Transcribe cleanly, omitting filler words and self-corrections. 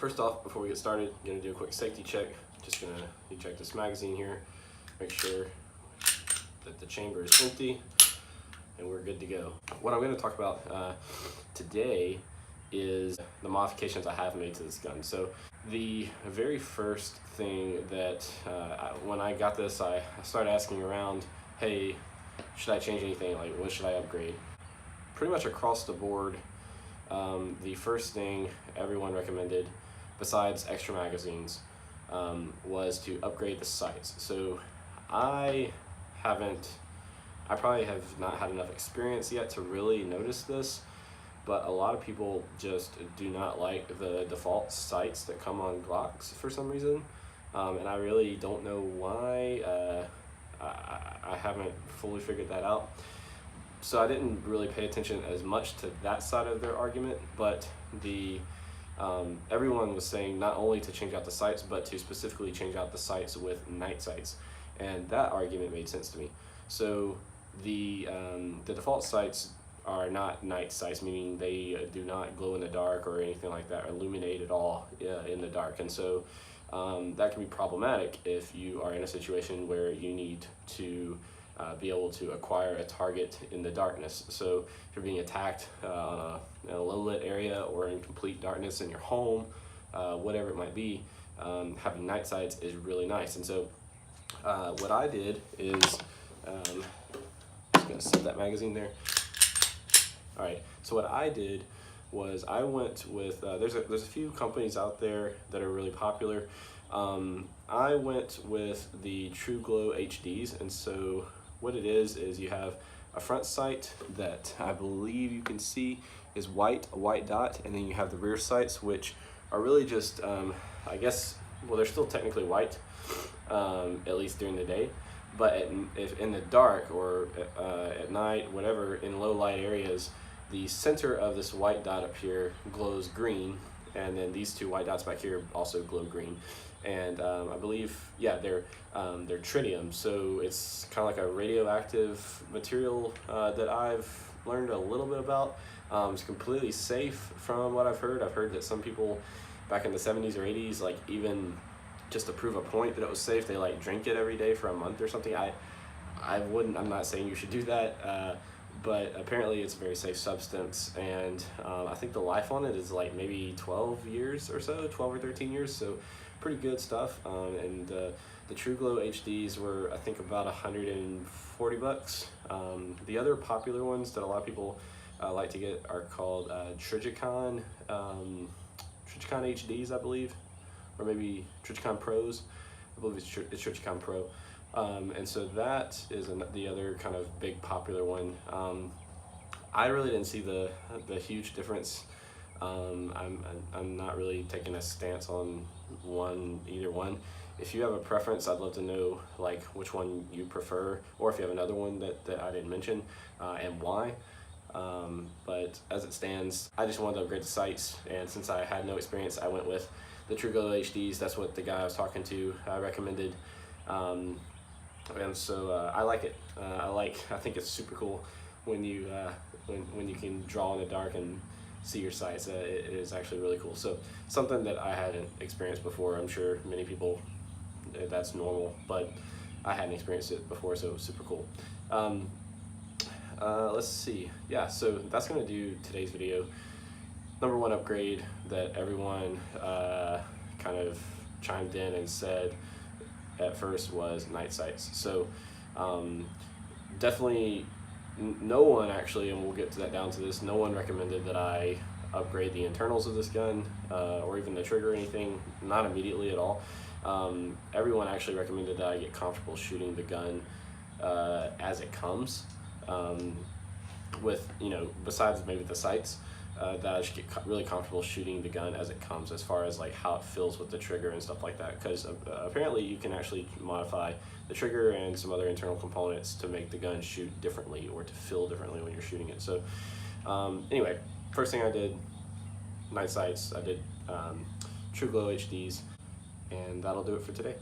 First off, before we get started, I'm gonna do a quick safety check. Just gonna eject this magazine here, make sure that the chamber is empty, and we're good to go. What I'm gonna talk about today is the modifications I have made to this gun. So the very first thing that, when I got this, I started asking around, hey, should I change anything? Like, what should I upgrade? Pretty much across the board, the first thing everyone recommended, besides extra magazines, was to upgrade the sights. So I probably have not had enough experience yet to really notice this, but a lot of people just do not like the default sights that come on Glocks for some reason, and I really don't know why. I haven't fully figured that out. So I didn't really pay attention as much to that side of their argument, but everyone was saying not only to change out the sights, but to specifically change out the sights with night sights, and that argument made sense to me. So the default sights are not night sights, meaning they do not glow in the dark or anything like that, or illuminate at all in the dark, and so that can be problematic if you are in a situation where you need to be able to acquire a target in the darkness. So if you're being attacked in a low lit area or in complete darkness in your home, whatever it might be, having night sights is really nice. And so what I did is, just gonna set that magazine there. All right, so what I did was I went with, there's a few companies out there that are really popular. I went with the True Glow HDs, and so what it is you have a front sight that I believe you can see is white, a white dot, and then you have the rear sights, which are really just, I guess, well, they're still technically white, at least during the day, but if in the dark or at night, whatever, in low light areas, the center of this white dot up here glows green, and then these two white dots back here also glow green. And I believe, yeah, they're tritium, so it's kind of like a radioactive material that I've learned a little bit about. It's completely safe from what I've heard. I've heard that some people back in the 70s or 80s, like, even just to prove a point that it was safe, they like drink it every day for a month or something. I'm not saying you should do that, but apparently it's a very safe substance, and I think the life on it is like maybe 12 years or so, 12 or 13 years, so pretty good stuff. And the True Glow HDs were, I think, about 140 bucks. The other popular ones that a lot of people like to get are called Trijicon HDs, I believe, or maybe Trijicon Pros. I believe it's Trijicon Pro. And so that is the other kind of big popular one. I really didn't see the huge difference. I'm not really taking a stance on either one. If you have a preference, I'd love to know like which one you prefer, or if you have another one that I didn't mention, and why. But as it stands, I just wanted to upgrade the sights, and since I had no experience, I went with the True Glow HDs. That's what the guy I was talking to recommended. And so I like it. I think it's super cool when you when you can draw in the dark and see your sights. It is actually really cool. So something that I hadn't experienced before. I'm sure many people, that's normal, but I hadn't experienced it before, so it was super cool. Let's see. Yeah, so that's gonna do today's video. Number one upgrade that everyone kind of chimed in and said at first was night sights. So definitely no one actually, and we'll get to that down to this, no one recommended that I upgrade the internals of this gun or even the trigger or anything, not immediately at all. Everyone actually recommended that I get comfortable shooting the gun as it comes, with, you know, besides maybe the sights, that I should get really comfortable shooting the gun as it comes, as far as like how it feels with the trigger and stuff like that, because apparently you can actually modify the trigger and some other internal components to make the gun shoot differently or to feel differently when you're shooting it. So anyway, first thing I did, night sights. I did True Glow HDs, and that'll do it for today.